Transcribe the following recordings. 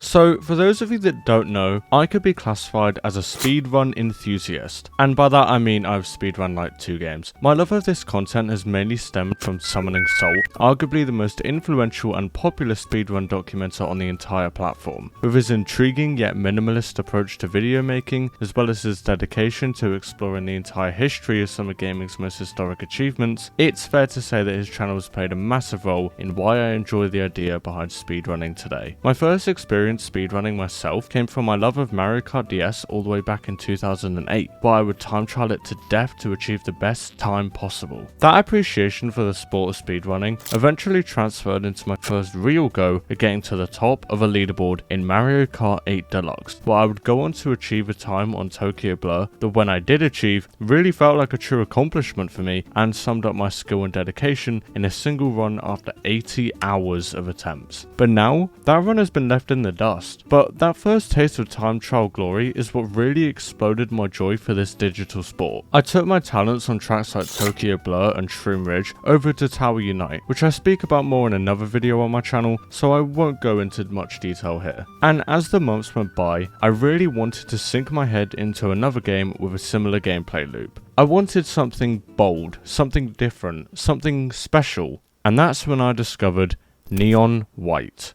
So for those of you that don't know, I could be classified as a speedrun enthusiast, and by that I mean I've speedrun like 2 games. My love of this content has mainly stemmed from Summoning Salt, arguably the most influential and popular speedrun documenter on the entire platform. With his intriguing yet minimalist approach to video making, as well as his dedication to exploring the entire history of some of gaming's most historic achievements, it's fair to say that his channel has played a massive role in why I enjoy the idea behind speedrunning today. My first experience speedrunning myself came from my love of Mario Kart DS all the way back in 2008, where I would time trial it to death to achieve the best time possible. That appreciation for the sport of speedrunning eventually transferred into my first real go at getting to the top of a leaderboard in Mario Kart 8 Deluxe, where I would go on to achieve a time on Tokyo Blur that, when I did achieve, really felt like a true accomplishment for me and summed up my skill and dedication in a single run after 80 hours of attempts. But now, that run has been left in the dust. But that first taste of time trial glory is what really exploded my joy for this digital sport. I took my talents on tracks like Tokyo Blur and Shroom Ridge over to Tower Unite, which I speak about more in another video on my channel, so I won't go into much detail here. And as the months went by, I really wanted to sink my head into another game with a similar gameplay loop. I wanted something bold, something different, something special, and that's when I discovered Neon White.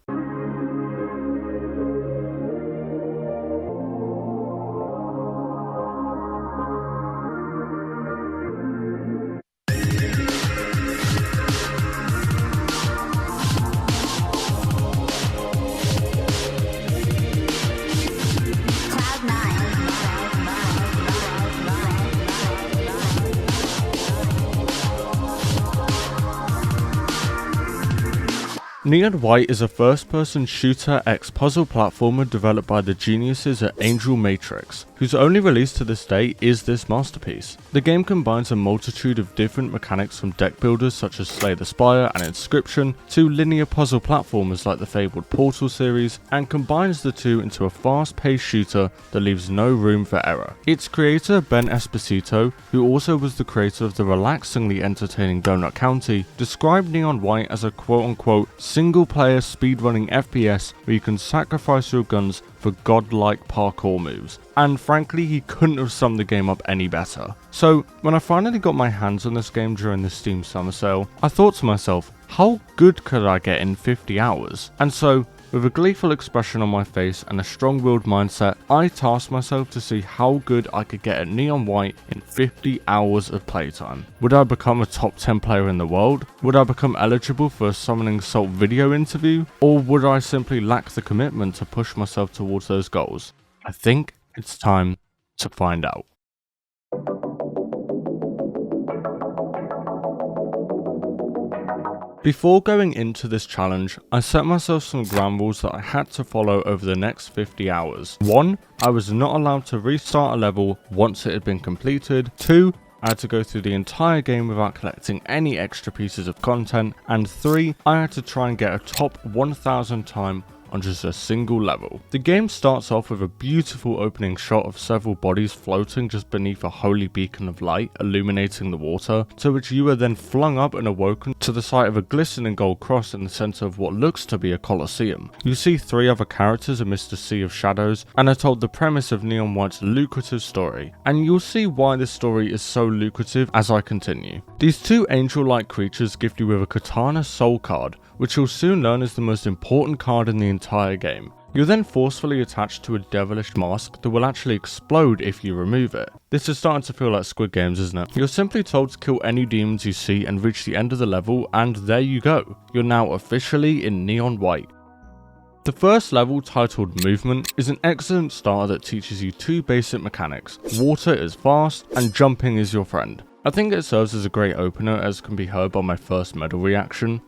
Neon White is a first-person shooter puzzle platformer developed by the geniuses at Angel Matrix, whose only release to this day is this masterpiece. The game combines a multitude of different mechanics from deck builders such as Slay the Spire and Inscription to linear puzzle platformers like the fabled Portal series, and combines the two into a fast-paced shooter that leaves no room for error. Its creator, Ben Esposito, who also was the creator of the relaxingly entertaining Donut County, described Neon White as a quote-unquote single-player speedrunning FPS where you can sacrifice your guns for godlike parkour moves, and frankly he couldn't have summed the game up any better. So when I finally got my hands on this game during the Steam summer sale, I thought to myself, how good could I get in 50 hours? And so, with a gleeful expression on my face and a strong-willed mindset, I tasked myself to see how good I could get at Neon White in 50 hours of playtime. Would I become a top 10 player in the world? Would I become eligible for a Summoning Salt video interview? Or would I simply lack the commitment to push myself towards those goals? I think it's time to find out. Before going into this challenge, I set myself some ground rules that I had to follow over the next 50 hours. 1. I was not allowed to restart a level once it had been completed. 2. I had to go through the entire game without collecting any extra pieces of content. And 3. I had to try and get a top 1000 time on just a single level. The game starts off with a beautiful opening shot of several bodies floating just beneath a holy beacon of light illuminating the water, to which you are then flung up and awoken to the sight of a glistening gold cross in the center of what looks to be a coliseum. You see 3 other characters amidst a sea of shadows and are told the premise of Neon White's lucrative story, and you'll see why this story is so lucrative as I continue. These 2 angel-like creatures gift you with a Katana Soul card, which you'll soon learn is the most important card in the entire game. You're then forcefully attached to a devilish mask that will actually explode if you remove it. This is starting to feel like Squid Games, isn't it? You're simply told to kill any demons you see and reach the end of the level, and there you go. You're now officially in Neon White. The first level, titled Movement, is an excellent starter that teaches you 2 basic mechanics. Water is fast, and jumping is your friend. I think it serves as a great opener, as can be heard by my first medal reaction.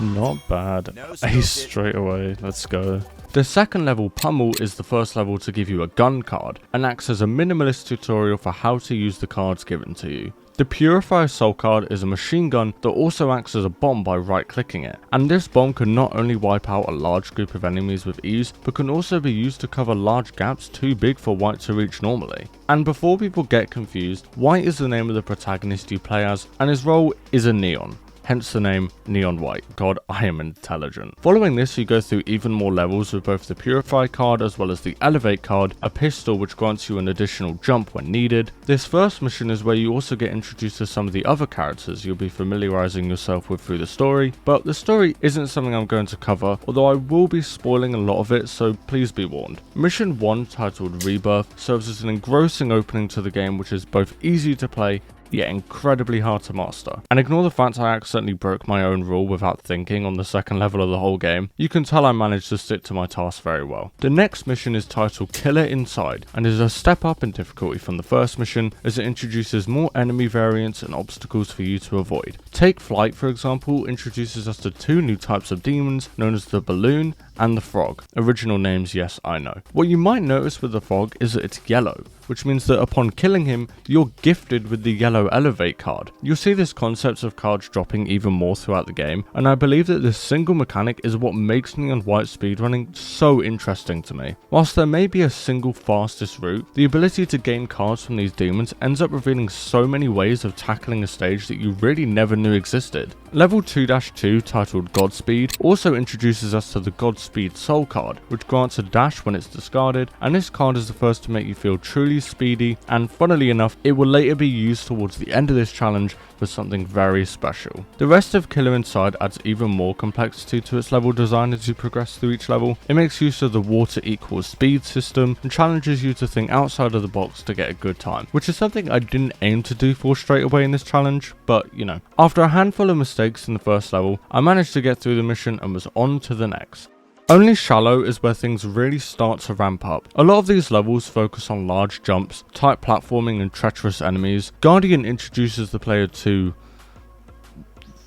Not bad. Ace straight away, let's go. The second level, Pummel, is the first level to give you a gun card, and acts as a minimalist tutorial for how to use the cards given to you. The Purifier Soul card is a machine gun that also acts as a bomb by right clicking it, and this bomb can not only wipe out a large group of enemies with ease, but can also be used to cover large gaps too big for White to reach normally. And before people get confused, White is the name of the protagonist you play as, and his role is a neon. hence the name Neon White. God, I am intelligent. Following this, you go through even more levels with both the Purify card as well as the Elevate card, a pistol which grants you an additional jump when needed. This first mission is where you also get introduced to some of the other characters you'll be familiarizing yourself with through the story, but the story isn't something I'm going to cover, although I will be spoiling a lot of it, so please be warned. Mission 1, titled Rebirth, serves as an engrossing opening to the game which is both easy to play yet incredibly hard to master. And ignore the fact I accidentally broke my own rule without thinking on the second level of the whole game. You can tell I managed to stick to my task very well. The next mission is titled Killer Inside and is a step up in difficulty from the first mission as it introduces more enemy variants and obstacles for you to avoid. Take Flight, for example, introduces us to two new types of demons known as the Balloon and the Frog. Original names, yes, I know. What you might notice with the Frog is that it's yellow, which means that upon killing him, you're gifted with the yellow Elevate card. You'll see this concept of cards dropping even more throughout the game, and I believe that this single mechanic is what makes Neon White speedrunning so interesting to me. Whilst there may be a single fastest route, the ability to gain cards from these demons ends up revealing so many ways of tackling a stage that you really never knew existed. Level 2-2, titled Godspeed, also introduces us to the Godspeed Soul card, which grants a dash when it's discarded, and this card is the first to make you feel truly speedy, and funnily enough, it will later be used towards the end of this challenge for something very special. The rest of Killer Inside adds even more complexity to its level design as you progress through each level. It makes use of the water equals speed system and challenges you to think outside of the box to get a good time, which is something I didn't aim to do for straight away in this challenge, but you know. After a handful of mistakes in the first level, I managed to get through the mission and was on to the next. Only Shallow is where things really start to ramp up. A lot of these levels focus on large jumps, tight platforming and treacherous enemies. Guardian introduces the player to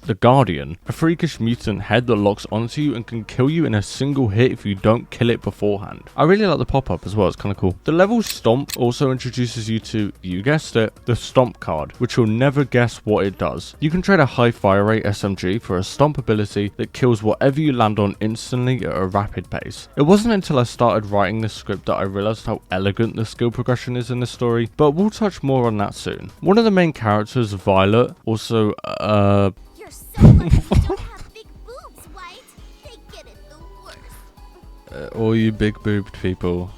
the Guardian, a freakish mutant head that locks onto you and can kill you in a single hit if you don't kill it beforehand. I really like the pop-up as well, it's kind of cool. The level Stomp also introduces you to, you guessed it, the Stomp card, which you'll never guess what it does. You can trade a high fire rate SMG for a Stomp ability that kills whatever you land on instantly at a rapid pace. It wasn't until I started writing this script that I realized how elegant the skill progression is in this story, but we'll touch more on that soon. One of the main characters, Violet, also So lucky you don't have big boobs, White. They get it the worst. all you big boobed people,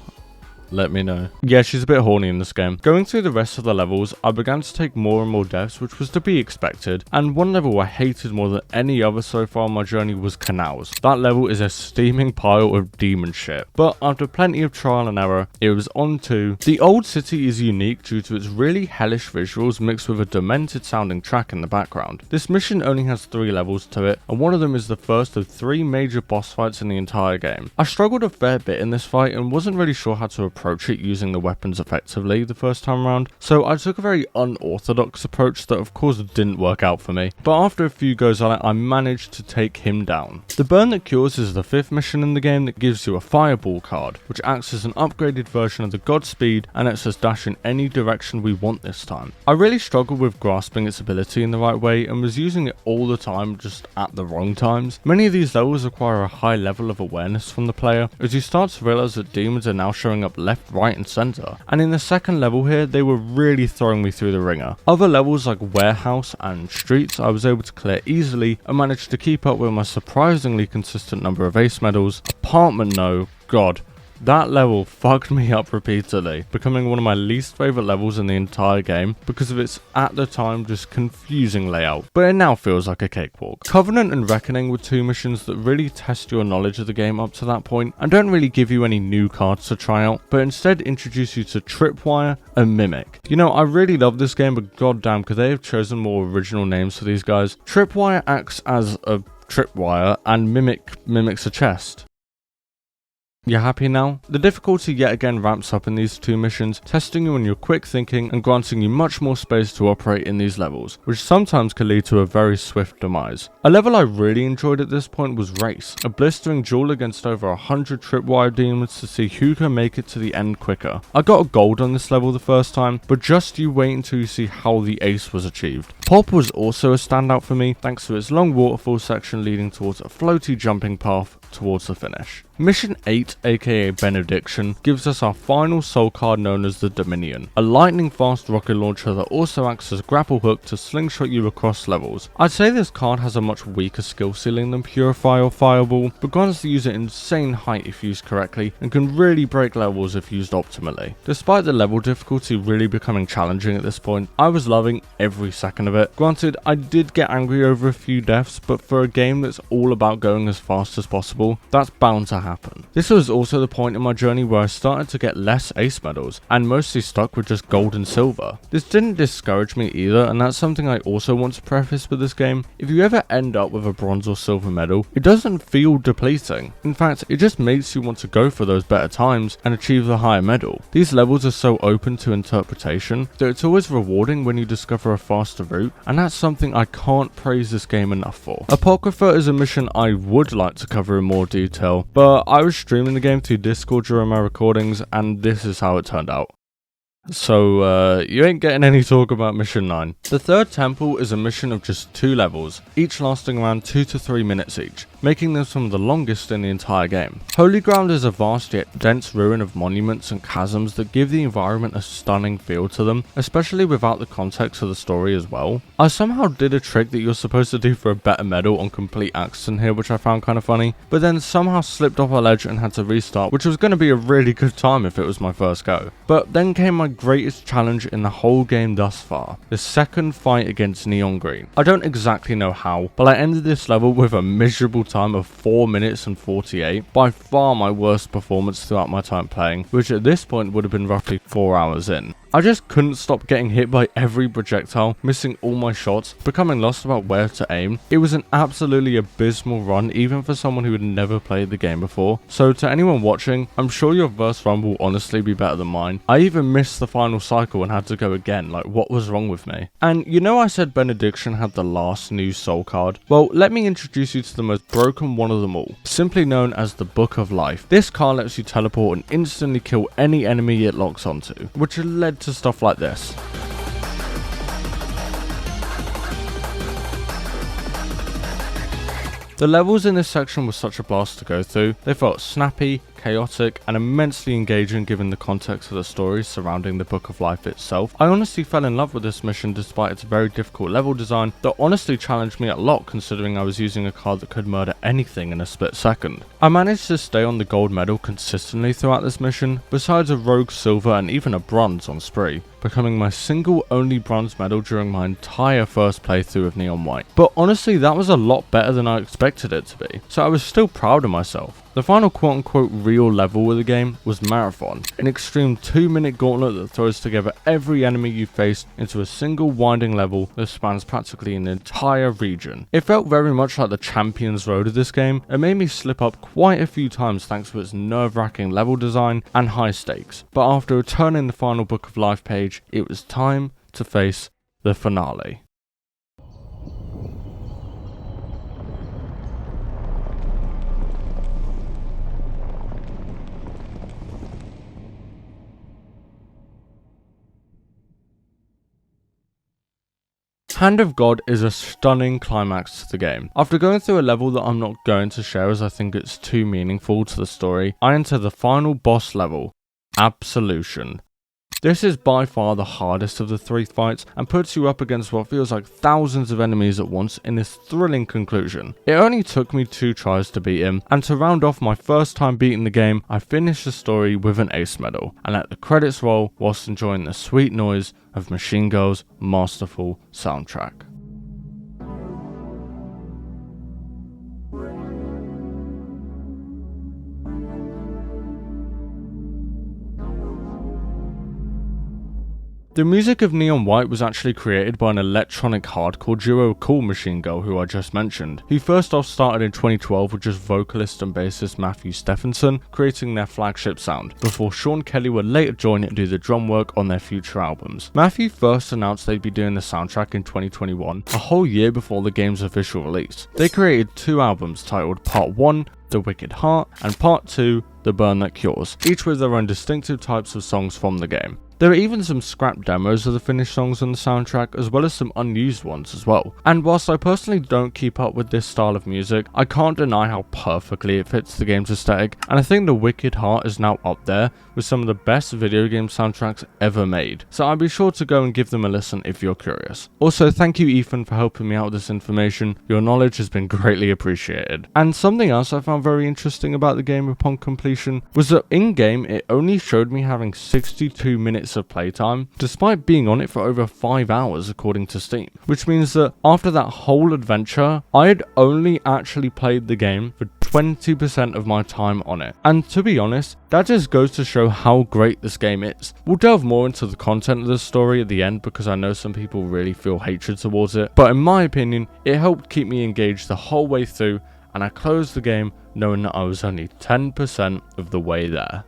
let me know. Yeah, she's a bit horny in this game. Going through the rest of the levels, I began to take more and more deaths, which was to be expected, and one level I hated more than any other so far on my journey was Canals. That level is a steaming pile of demon shit, but after plenty of trial and error, it was on to... The old city is unique due to its really hellish visuals mixed with a demented sounding track in the background. This mission only has 3 levels to it, and one of them is the first of 3 major boss fights in the entire game. I struggled a fair bit in this fight and wasn't really sure how to approach it using the weapons effectively the first time around, so I took a very unorthodox approach that of course didn't work out for me, but after a few goes on it, I managed to take him down. The Burn That Cures is the 5th mission in the game that gives you a Fireball card, which acts as an upgraded version of the Godspeed and lets us dash in any direction we want this time. I really struggled with grasping its ability in the right way and was using it all the time, just at the wrong times. Many of these levels require a high level of awareness from the player, as you start to realize that demons are now showing up left, right and center, and in the second level here they were really throwing me through the ringer. Other levels like Warehouse and Streets I was able to clear easily and managed to keep up with my surprisingly consistent number of ace medals. Apartment, no, god. That level fucked me up repeatedly, becoming one of my least favourite levels in the entire game because of its, at the time, just confusing layout, but it now feels like a cakewalk. Covenant and Reckoning were 2 missions that really test your knowledge of the game up to that point and don't really give you any new cards to try out, but instead introduce you to Tripwire and Mimic. You know, I really love this game, but goddamn could they have chosen more original names for these guys. Tripwire acts as a tripwire and Mimic mimics a chest. You happy now? The difficulty yet again ramps up in these 2 missions, testing you on your quick thinking and granting you much more space to operate in these levels, which sometimes can lead to a very swift demise. A level I really enjoyed at this point was Race, a blistering duel against over 100 tripwire demons to see who can make it to the end quicker. I got a gold on this level the first time, but just you wait until you see how the ace was achieved. Pop was also a standout for me, thanks to its long waterfall section leading towards a floaty jumping path towards the finish. Mission 8, aka Benediction, gives us our final soul card known as the Dominion, a lightning fast rocket launcher that also acts as a grapple hook to slingshot you across levels. I'd say this card has a much weaker skill ceiling than Purify or Fireball, but grants the user insane height if used correctly and can really break levels if used optimally. Despite the level difficulty really becoming challenging at this point, I was loving every second of it. Granted, I did get angry over a few deaths, but for a game that's all about going as fast as possible, that's bound to happen. This was also the point in my journey where I started to get less ace medals and mostly stuck with just gold and silver. This didn't discourage me either, and that's something I also want to preface with this game. If you ever end up with a bronze or silver medal, it doesn't feel depleting. In fact, it just makes you want to go for those better times and achieve the higher medal. These levels are so open to interpretation that it's always rewarding when you discover a faster route, and that's something I can't praise this game enough for. Apocrypha is a mission I would like to cover in more detail, but I was streaming the game through Discord during my recordings, and this is how it turned out. So, you ain't getting any talk about Mission 9. The third temple is a mission of just 2 levels, each lasting around 2 to 3 minutes each, making them some of the longest in the entire game. Holy Ground is a vast yet dense ruin of monuments and chasms that give the environment a stunning feel to them, especially without the context of the story as well. I somehow did a trick that you're supposed to do for a better medal on complete accident here, which I found kind of funny, but then somehow slipped off a ledge and had to restart, which was going to be a really good time if it was my first go. But then came my greatest challenge in the whole game thus far, the second fight against Neon Green. I don't exactly know how, but I ended this level with a miserable time of 4 minutes and 48, by far my worst performance throughout my time playing, which at this point would have been roughly 4 hours in. I just couldn't stop getting hit by every projectile, missing all my shots, becoming lost about where to aim. It was an absolutely abysmal run even for someone who had never played the game before. So to anyone watching, I'm sure your first run will honestly be better than mine. I even missed the final cycle and had to go again, like what was wrong with me? And you know I said Benediction had the last new soul card? Well, let me introduce you to the most broken one of them all, simply known as the Book of Life. This card lets you teleport and instantly kill any enemy it locks onto, which led to stuff like this. The levels in this section were such a blast to go through. They felt snappy, chaotic, and immensely engaging given the context of the story surrounding the Book of Life itself. I honestly fell in love with this mission despite its very difficult level design that honestly challenged me a lot considering I was using a card that could murder anything in a split second. I managed to stay on the gold medal consistently throughout this mission, besides a rogue silver and even a bronze on Spree, becoming my single only bronze medal during my entire first playthrough of Neon White. But honestly, that was a lot better than I expected it to be, so I was still proud of myself. The final quote-unquote real level of the game was Marathon, an extreme 2-minute gauntlet that throws together every enemy you face into a single winding level that spans practically an entire region. It felt very much like the Champions Road of this game, and made me slip up quite a few times thanks to its nerve-wracking level design and high stakes. But after returning the final Book of Life page, it was time to face the finale. Hand of God is a stunning climax to the game. After going through a level that I'm not going to share as I think it's too meaningful to the story, I enter the final boss level, Absolution. This is by far the hardest of the 3 fights and puts you up against what feels like thousands of enemies at once in this thrilling conclusion. It only took me 2 tries to beat him, and to round off my first time beating the game, I finished the story with an ace medal and let the credits roll whilst enjoying the sweet noise of Machine Girl's masterful soundtrack. The music of Neon White was actually created by an electronic hardcore duo called Machine Girl, who I just mentioned, who first off started in 2012 with just vocalist and bassist Matthew Stephenson creating their flagship sound, before Sean Kelly would later join and do the drum work on their future albums. Matthew first announced they'd be doing the soundtrack in 2021, a whole year before the game's official release. They created 2 albums titled Part 1, The Wicked Heart, and Part 2, The Burn That Cures, each with their own distinctive types of songs from the game. There are even some scrap demos of the finished songs on the soundtrack, as well as some unused ones as well. And whilst I personally don't keep up with this style of music, I can't deny how perfectly it fits the game's aesthetic, and I think The Wicked Heart is now up there with some of the best video game soundtracks ever made, so I'd be sure to go and give them a listen if you're curious. Also, thank you Ethan for helping me out with this information, your knowledge has been greatly appreciated. And something else I found very interesting about the game upon completion was that in-game it only showed me having 62 minutes of playtime, despite being on it for over 5 hours according to Steam, which means that after that whole adventure, I had only actually played the game for 20% of my time on it. And to be honest, that just goes to show how great this game is. We'll delve more into the content of the story at the end because I know some people really feel hatred towards it, but in my opinion, it helped keep me engaged the whole way through, and I closed the game knowing that I was only 10% of the way there.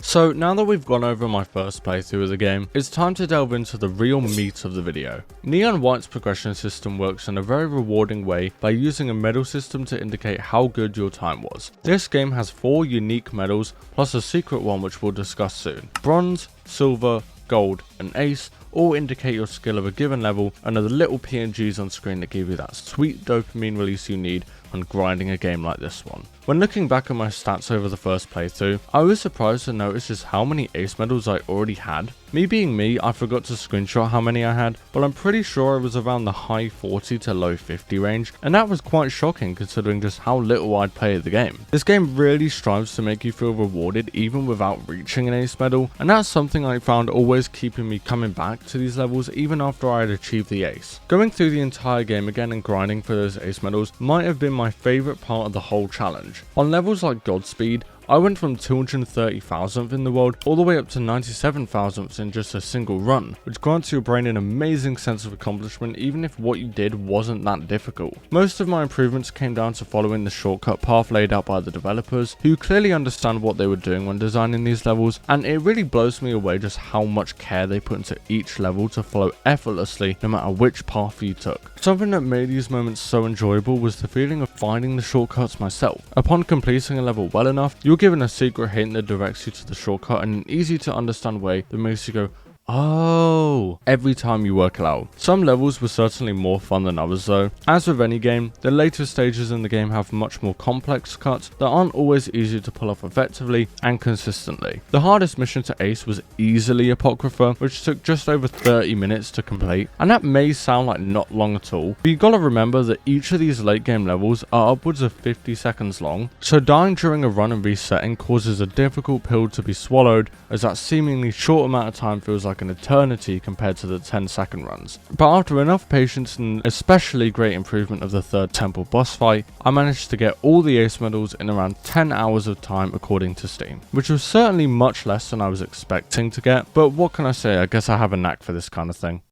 So now that we've gone over my first playthrough of the game, it's time to delve into the real meat of the video. Neon White's progression system works in a very rewarding way by using a medal system to indicate how good your time was. This game has 4 unique medals plus a secret one which we'll discuss soon. Bronze, silver, gold and ace all indicate your skill of a given level and are the little PNGs on screen that give you that sweet dopamine release you need when grinding a game like this one. When looking back at my stats over the first playthrough, I was surprised to notice just how many ace medals I already had. Me being me, I forgot to screenshot how many I had, but I'm pretty sure I was around the high 40 to low 50 range, and that was quite shocking considering just how little I'd played the game. This game really strives to make you feel rewarded even without reaching an ace medal, and that's something I found always keeping me coming back to these levels even after I had achieved the ace. Going through the entire game again and grinding for those ace medals might have been my favourite part of the whole challenge. On levels like Godspeed, I went from 230,000th in the world all the way up to 97,000th in just a single run, which grants your brain an amazing sense of accomplishment even if what you did wasn't that difficult. Most of my improvements came down to following the shortcut path laid out by the developers, who clearly understand what they were doing when designing these levels, and it really blows me away just how much care they put into each level to follow effortlessly no matter which path you took. Something that made these moments so enjoyable was the feeling of finding the shortcuts myself. Upon completing a level well enough, you're given a secret hint that directs you to the shortcut in an easy to understand way that makes you go, oh, every time you work it out. Some levels were certainly more fun than others though. As with any game, the later stages in the game have much more complex cuts that aren't always easy to pull off effectively and consistently. The hardest mission to ace was easily Apocrypha, which took just over 30 minutes to complete, and that may sound like not long at all, but you gotta remember that each of these late game levels are upwards of 50 seconds long, so dying during a run and resetting causes a difficult pill to be swallowed, as that seemingly short amount of time feels like an eternity compared to the 10-second runs. But after enough patience and especially great improvement of the third temple boss fight, I managed to get all the ace medals in around 10 hours of time according to Steam, which was certainly much less than I was expecting to get, but what can I say, I guess I have a knack for this kind of thing.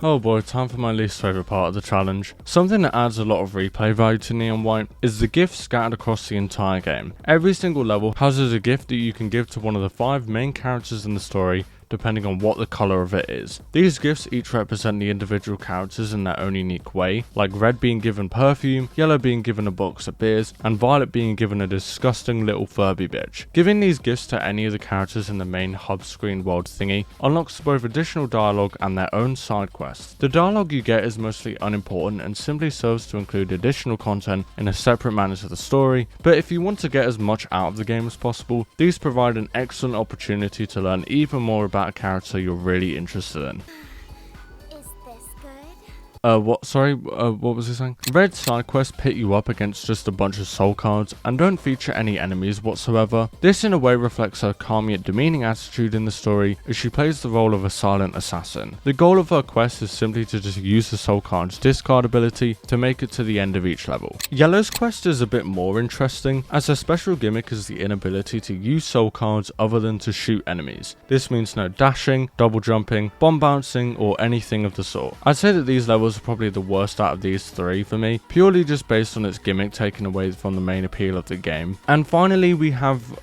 Oh boy, time for my least favourite part of the challenge. Something that adds a lot of replay value to Neon White is the gifts scattered across the entire game. Every single level houses a gift that you can give to one of the 5 main characters in the story, depending on what the colour of it is. These gifts each represent the individual characters in their own unique way, like red being given perfume, yellow being given a box of beers, and violet being given a disgusting little Furby bitch. Giving these gifts to any of the characters in the main hub screen world thingy unlocks both additional dialogue and their own side quests. The dialogue you get is mostly unimportant and simply serves to include additional content in a separate manner to the story, but if you want to get as much out of the game as possible, these provide an excellent opportunity to learn even more about a character you're really interested in. Is this good? What was he saying? Red side quests pit you up against just a bunch of soul cards and don't feature any enemies whatsoever. This in a way reflects her calm yet demeaning attitude in the story as she plays the role of a silent assassin. The goal of her quest is simply to just use the soul card's discard ability to make it to the end of each level. Yellow's quest is a bit more interesting, as her special gimmick is the inability to use soul cards other than to shoot enemies. This means no dashing, double jumping, bomb bouncing or anything of the sort. I'd say that these levels was probably the worst out of these 3 for me, purely just based on its gimmick taken away from the main appeal of the game. And finally we have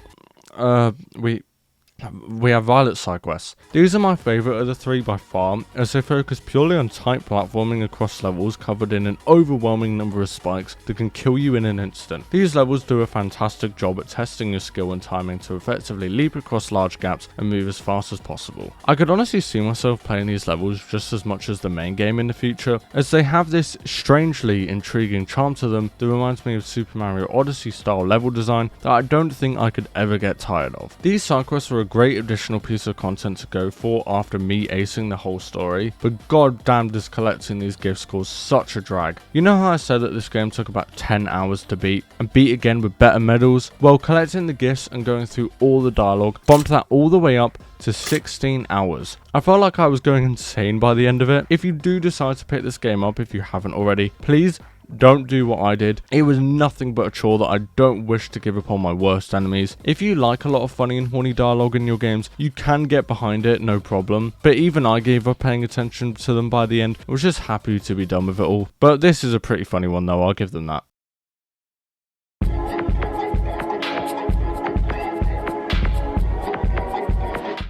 Violet side quests. These are my favourite of the 3 by far, as they focus purely on tight platforming across levels covered in an overwhelming number of spikes that can kill you in an instant. These levels do a fantastic job at testing your skill and timing to effectively leap across large gaps and move as fast as possible. I could honestly see myself playing these levels just as much as the main game in the future, as they have this strangely intriguing charm to them that reminds me of Super Mario Odyssey style level design that I don't think I could ever get tired of. These side quests are a great additional piece of content to go for after me acing the whole story, but goddamn does collecting these gifts cause such a drag. You know how I said that this game took about 10 hours to beat, and beat again with better medals? Well, collecting the gifts and going through all the dialogue bumped that all the way up to 16 hours. I felt like I was going insane by the end of it. If you do decide to pick this game up if you haven't already, please don't do what I did. It was nothing but a chore that I don't wish to give upon my worst enemies. If you like a lot of funny and horny dialogue in your games, you can get behind it, no problem. But even I gave up paying attention to them by the end. I was just happy to be done with it all. But this is a pretty funny one though, I'll give them that.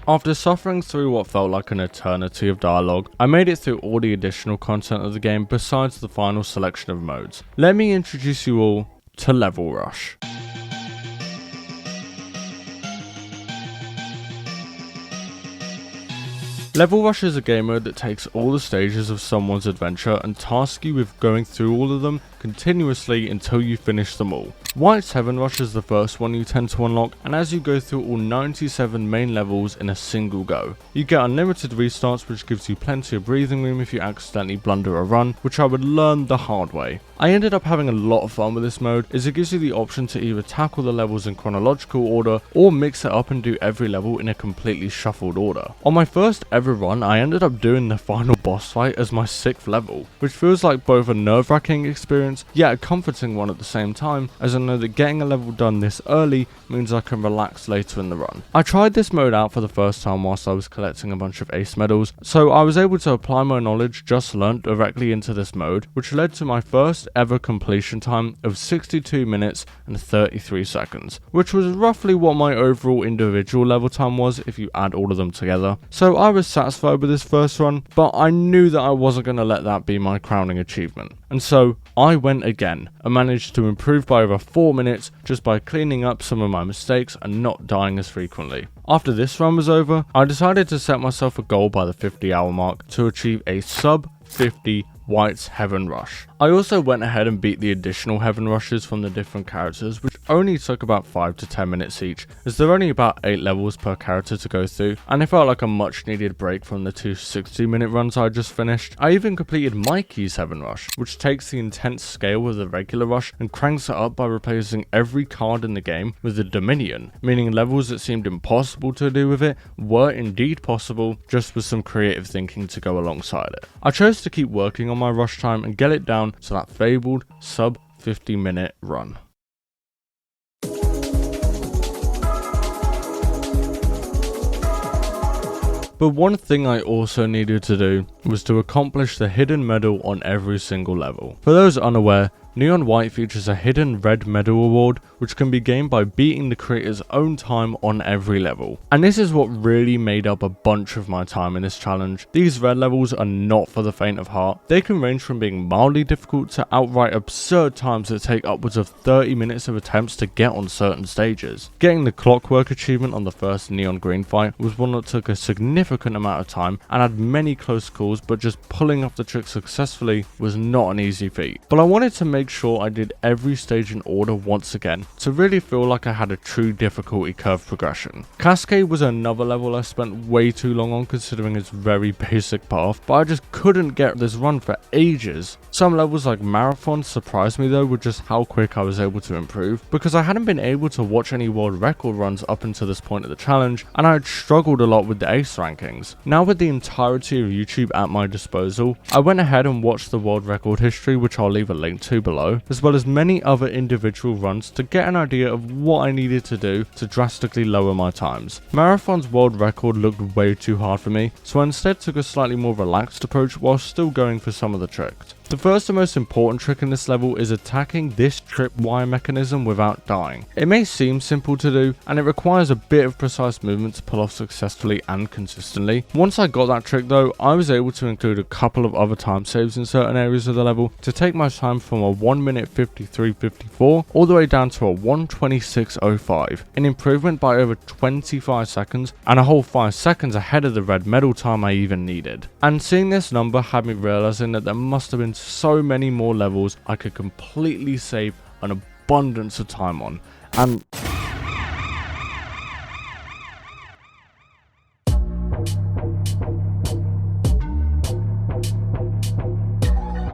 After suffering through what felt like an eternity of dialogue, I made it through all the additional content of the game besides the final selection of modes. Let me introduce you all to Level Rush. Level Rush is a game mode that takes all the stages of someone's adventure and tasks you with going through all of them continuously until you finish them all. White's Heaven Rush is the first one you tend to unlock, and as you go through all 97 main levels in a single go. You get unlimited restarts, which gives you plenty of breathing room if you accidentally blunder a run, which I would learn the hard way. I ended up having a lot of fun with this mode, as it gives you the option to either tackle the levels in chronological order or mix it up and do every level in a completely shuffled order. On my first ever run, I ended up doing the final boss fight as my 6th level, which feels like both a nerve-wracking experience yet a comforting one at the same time, as I know that getting a level done this early means I can relax later in the run. I tried this mode out for the first time whilst I was collecting a bunch of ace medals, so I was able to apply my knowledge just learnt directly into this mode, which led to my first ever completion time of 62 minutes and 33 seconds, which was roughly what my overall individual level time was if you add all of them together. So I was satisfied with this first run, but I knew that I wasn't going to let that be my crowning achievement. And so I went again and managed to improve by over 4 minutes just by cleaning up some of my mistakes and not dying as frequently. After this run was over, I decided to set myself a goal by the 50-hour mark to achieve a sub 50 White's Heaven Rush. I also went ahead and beat the additional Heaven Rushes from the different characters, which only took about 5 to 10 minutes each, as there are only about 8 levels per character to go through, and it felt like a much needed break from the 2 60-minute runs I just finished. I even completed Mikey's Heaven Rush, which takes the intense scale of the regular rush and cranks it up by replacing every card in the game with a Dominion, meaning levels that seemed impossible to do with it were indeed possible, just with some creative thinking to go alongside it. I chose to keep working on my rush time and get it down to that fabled sub 50-minute run. But one thing I also needed to do was to accomplish the hidden medal on every single level. For those unaware, Neon White features a hidden red medal award, which can be gained by beating the creator's own time on every level. And this is what really made up a bunch of my time in this challenge. These red levels are not for the faint of heart. They can range from being mildly difficult to outright absurd times that take upwards of 30 minutes of attempts to get on certain stages. Getting the Clockwork achievement on the first Neon Green fight was one that took a significant amount of time and had many close calls, but just pulling off the trick successfully was not an easy feat. But I wanted to make sure I did every stage in order once again to really feel like I had a true difficulty curve progression. Cascade was another level I spent way too long on considering its very basic path, but I just couldn't get this run for ages. Some levels like Marathon surprised me though with just how quick I was able to improve, because I hadn't been able to watch any world record runs up until this point of the challenge, and I had struggled a lot with the ace rankings. Now with the entirety of YouTube at my disposal, I went ahead and watched the world record history, which I'll leave a link to below. below, as well as many other individual runs to get an idea of what I needed to do to drastically lower my times. Marathon's world record looked way too hard for me, so I instead took a slightly more relaxed approach while still going for some of the tricks. The first and most important trick in this level is attacking this tripwire mechanism without dying. It may seem simple to do, and it requires a bit of precise movement to pull off successfully and consistently. Once I got that trick though, I was able to include a couple of other time saves in certain areas of the level to take my time from a 1 minute 53.54 all the way down to a 1:26.05, an improvement by over 25 seconds and a whole 5 seconds ahead of the red medal time I even needed. And seeing this number had me realizing that there must have been so many more levels I could completely save an abundance of time on. And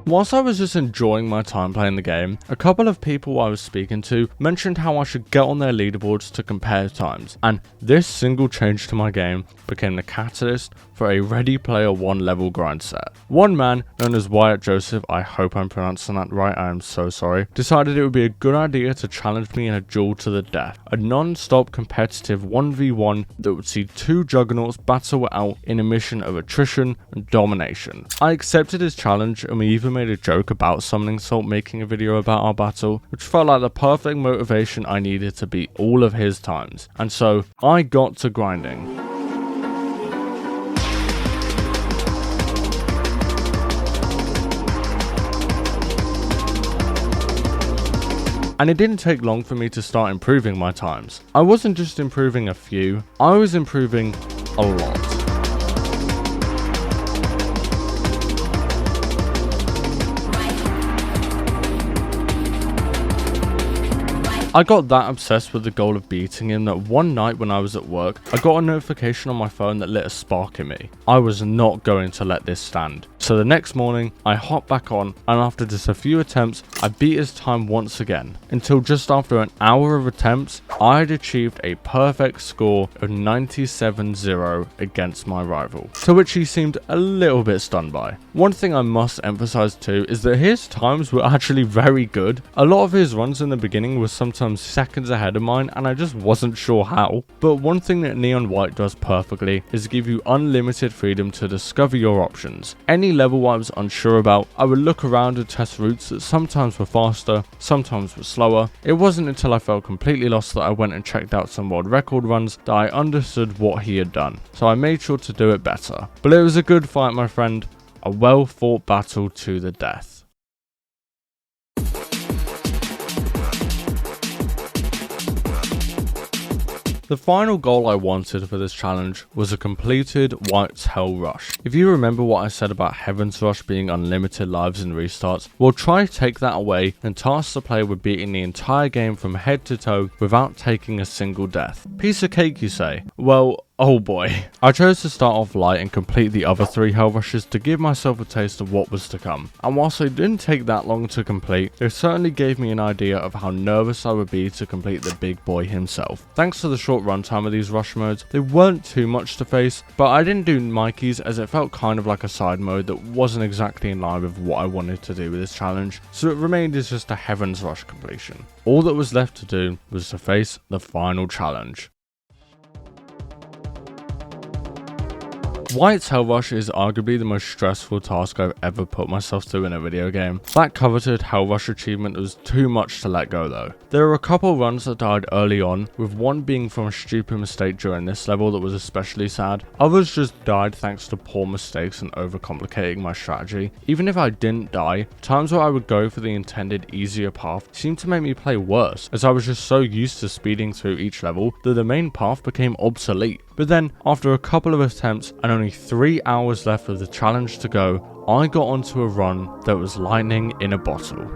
whilst I was just enjoying my time playing the game, a couple of people I was speaking to mentioned how I should get on their leaderboards to compare times, and this single change to my game became the catalyst for a Ready Player One level grind set. One man, known as White Joseph, I hope I'm pronouncing that right, I am so sorry, decided it would be a good idea to challenge me in a duel to the death, a non-stop competitive 1v1 that would see two juggernauts battle it out in a mission of attrition and domination. I accepted his challenge, and we even made a joke about summoning Salt making a video about our battle, which felt like the perfect motivation I needed to beat all of his times, and so I got to grinding. And it didn't take long for me to start improving my times. I wasn't just improving a few, I was improving a lot. I got that obsessed with the goal of beating him that one night when I was at work, I got a notification on my phone that lit a spark in me. I was not going to let this stand. So the next morning, I hopped back on, and after just a few attempts, I beat his time once again, until just after an hour of attempts, I had achieved a perfect score of 97-0 against my rival, to which he seemed a little bit stunned by. One thing I must emphasize too is that his times were actually very good. A lot of his runs in the beginning were sometimes seconds ahead of mine, and I just wasn't sure how. But one thing that Neon White does perfectly is give you unlimited freedom to discover your options. Any level I was unsure about, I would look around and test routes that sometimes were faster, sometimes were slower. It wasn't until I felt completely lost that I went and checked out some world record runs that I understood what he had done, so I made sure to do it better. But it was a good fight, my friend, a well fought battle to the death. The final goal I wanted for this challenge was a completed White's Hell Rush. If you remember what I said about Heaven's Rush being unlimited lives and restarts, we'll try to take that away and task the player with beating the entire game from head to toe without taking a single death. Piece of cake, you say? Well, oh boy. I chose to start off light and complete the other 3 Hell Rushes to give myself a taste of what was to come. And whilst it didn't take that long to complete, it certainly gave me an idea of how nervous I would be to complete the big boy himself. Thanks to the short runtime of these rush modes, they weren't too much to face, but I didn't do Mikey's as it felt kind of like a side mode that wasn't exactly in line with what I wanted to do with this challenge, so it remained as just a Heaven's Rush completion. All that was left to do was to face the final challenge. White's Hell Rush is arguably the most stressful task I've ever put myself through in a video game. That coveted Hell Rush achievement was too much to let go though. There were a couple runs that died early on, with one being from a stupid mistake during this level that was especially sad. Others just died thanks to poor mistakes and overcomplicating my strategy. Even if I didn't die, times where I would go for the intended easier path seemed to make me play worse, as I was just so used to speeding through each level that the main path became obsolete. But then, after a couple of attempts and only 3 hours left of the challenge to go, I got onto a run that was lightning in a bottle.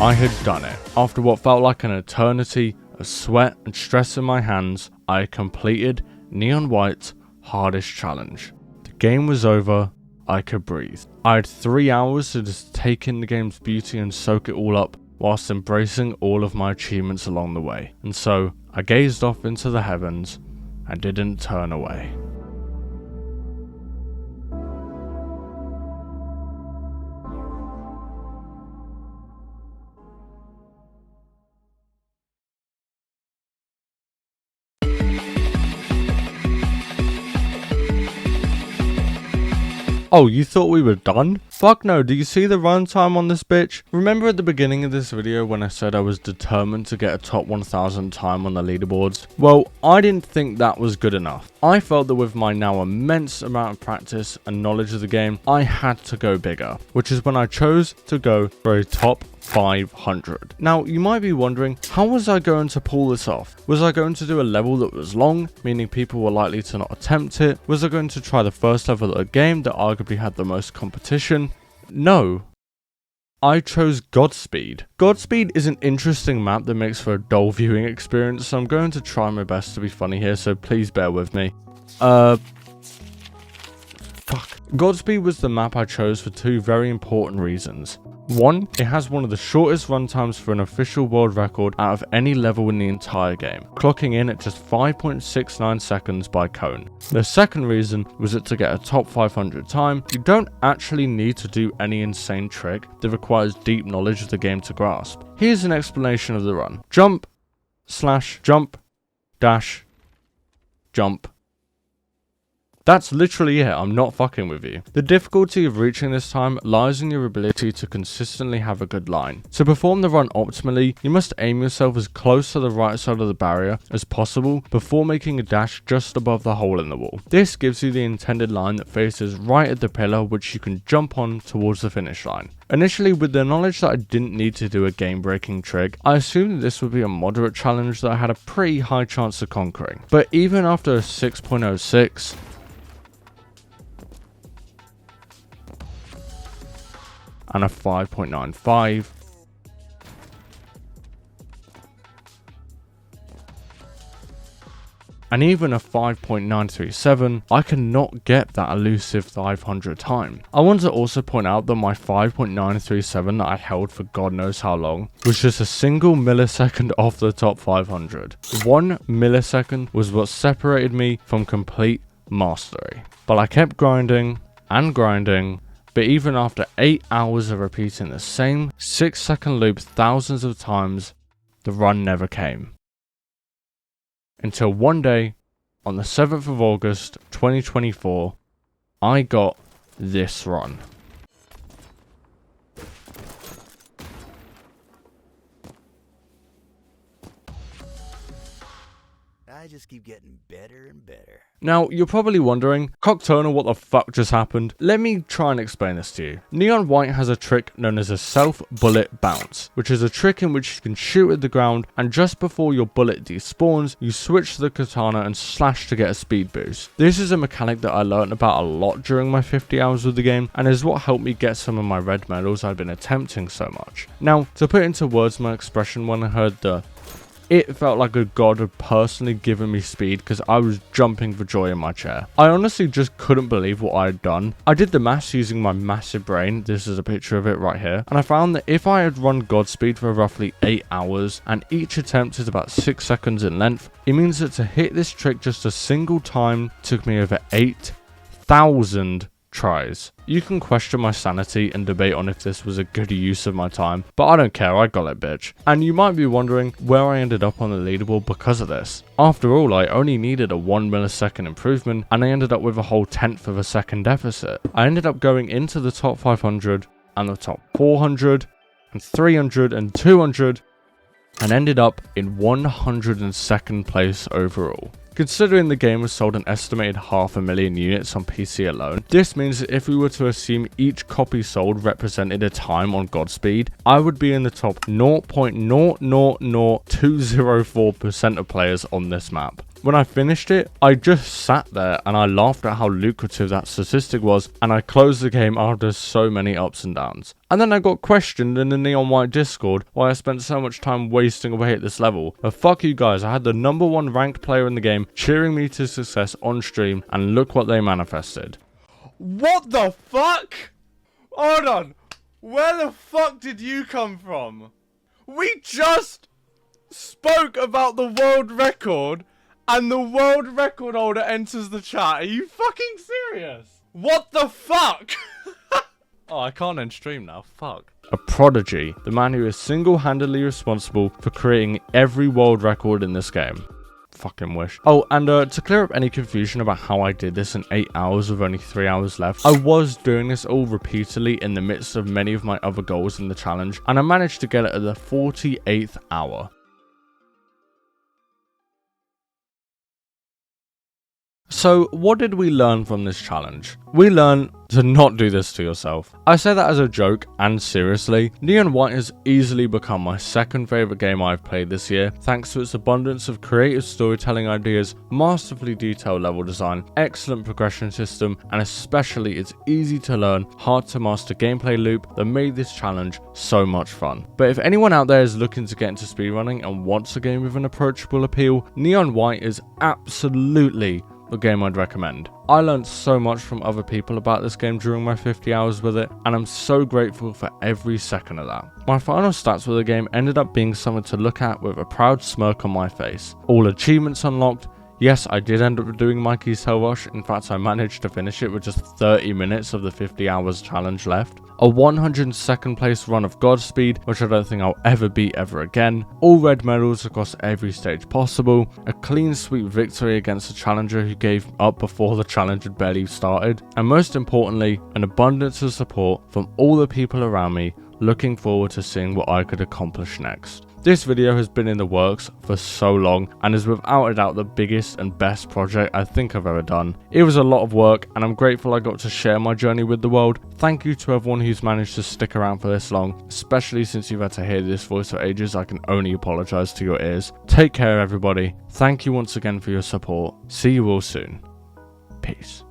I had done it. After what felt like an eternity of sweat and stress in my hands, I completed Neon White's hardest challenge, the game was over, I could breathe. I had 3 hours to just take in the game's beauty and soak it all up, whilst embracing all of my achievements along the way. And so, I gazed off into the heavens and didn't turn away. Oh, you thought we were done? Fuck no, do you see the runtime on this bitch? Remember at the beginning of this video when I said I was determined to get a top 1000 time on the leaderboards? Well, I didn't think that was good enough. I felt that with my now immense amount of practice and knowledge of the game, I had to go bigger, which is when I chose to go for a top 500. Now, you might be wondering, how was I going to pull this off? Was I going to do a level that was long, meaning people were likely to not attempt it? Was I going to try the first level of a game that arguably had the most competition? No. I chose Godspeed. Godspeed is an interesting map that makes for a dull viewing experience, so I'm going to try my best to be funny here, so please bear with me. Fuck. Godspeed was the map I chose for two very important reasons. One, it has one of the shortest runtimes for an official world record out of any level in the entire game, clocking in at just 5.69 seconds by cone. The second reason was that to get a top 500 time, you don't actually need to do any insane trick that requires deep knowledge of the game to grasp. Here's an explanation of the run. Jump, slash, jump, dash, jump. That's literally it, I'm not fucking with you. The difficulty of reaching this time lies in your ability to consistently have a good line. To perform the run optimally, you must aim yourself as close to the right side of the barrier as possible before making a dash just above the hole in the wall. This gives you the intended line that faces right at the pillar which you can jump on towards the finish line. Initially, with the knowledge that I didn't need to do a game-breaking trick, I assumed that this would be a moderate challenge that I had a pretty high chance of conquering. But even after a 6.06, and a 5.95, and even a 5.937, I cannot get that elusive 500 time. I want to also point out that my 5.937 that I held for God knows how long was just a single millisecond off the top 500. 1 millisecond was what separated me from complete mastery. But I kept grinding and grinding. But even after 8 hours of repeating the same 6-second loop thousands of times, the run never came. Until one day, on the 7th of August 2024, I got this run. I just keep getting better and better. Now, you're probably wondering, Nxcturnal, what the fuck just happened? Let me try and explain this to you. Neon White has a trick known as a self-bullet bounce, which is a trick in which you can shoot at the ground, and just before your bullet despawns, you switch to the katana and slash to get a speed boost. This is a mechanic that I learned about a lot during my 50 hours with the game, and is what helped me get some of my red medals I've been attempting so much. Now, to put into words my expression when I heard it felt like a god had personally given me speed because I was jumping for joy in my chair. I honestly just couldn't believe what I had done. I did the maths using my massive brain, this is a picture of it right here, and I found that if I had run Godspeed for roughly 8 hours and each attempt is about 6 seconds in length, it means that to hit this trick just a single time took me over 8,000 tries. You can question my sanity and debate on if this was a good use of my time, but I don't care, I got it, bitch. And you might be wondering where I ended up on the leaderboard because of this. After all, I only needed a 1 millisecond improvement, and I ended up with a whole 1/10 of a second deficit. I ended up going into the top 500, and the top 400, and 300, and 200, and ended up in 102nd place overall. Considering the game has sold an estimated 500,000 units on PC alone, this means that if we were to assume each copy sold represented a time on Godspeed, I would be in the top 0.000204% of players on this map. When I finished it, I just sat there and I laughed at how lucrative that statistic was, and I closed the game after so many ups and downs. And then I got questioned in the Neon White Discord why I spent so much time wasting away at this level. But fuck you guys, I had the #1 ranked player in the game cheering me to success on stream, and look what they manifested. What the fuck? Hold on. Where the fuck did you come from? We just spoke about the world record and the world record holder enters the chat. Are you fucking serious? What the fuck? Oh, I can't end stream now. Fuck. A prodigy. The man who is single-handedly responsible for creating every world record in this game. Fucking wish. Oh, and to clear up any confusion about how I did this in 8 hours with only 3 hours left, I was doing this all repeatedly in the midst of many of my other goals in the challenge, and I managed to get it at the 48th hour. So, what did we learn from this challenge? We learned to not do this to yourself. I say that as a joke, and seriously, Neon White has easily become my second favourite game I've played this year, thanks to its abundance of creative storytelling ideas, masterfully detailed level design, excellent progression system, and especially its easy to learn, hard to master gameplay loop that made this challenge so much fun. But if anyone out there is looking to get into speedrunning and wants a game with an approachable appeal, Neon White is absolutely the game I'd recommend. I learned so much from other people about this game during my 50 hours with it, and I'm so grateful for every second of that. My final stats with the game ended up being something to look at with a proud smirk on my face. All achievements unlocked. Yes, I did end up doing Mikey's Hell Rush. In fact, I managed to finish it with just 30 minutes of the 50 hours challenge left. A 102nd place run of Godspeed, which I don't think I'll ever beat ever again. All red medals across every stage possible. A clean sweep victory against a challenger who gave up before the challenge had barely started. And most importantly, an abundance of support from all the people around me, looking forward to seeing what I could accomplish next. This video has been in the works for so long and is without a doubt the biggest and best project I think I've ever done. It was a lot of work and I'm grateful I got to share my journey with the world. Thank you to everyone who's managed to stick around for this long, especially since you've had to hear this voice for ages. I can only apologise to your ears. Take care everybody. Thank you once again for your support. See you all soon. Peace.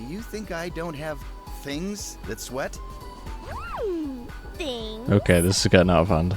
You think I don't have things that sweat? Thing. Okay, this is getting out of hand.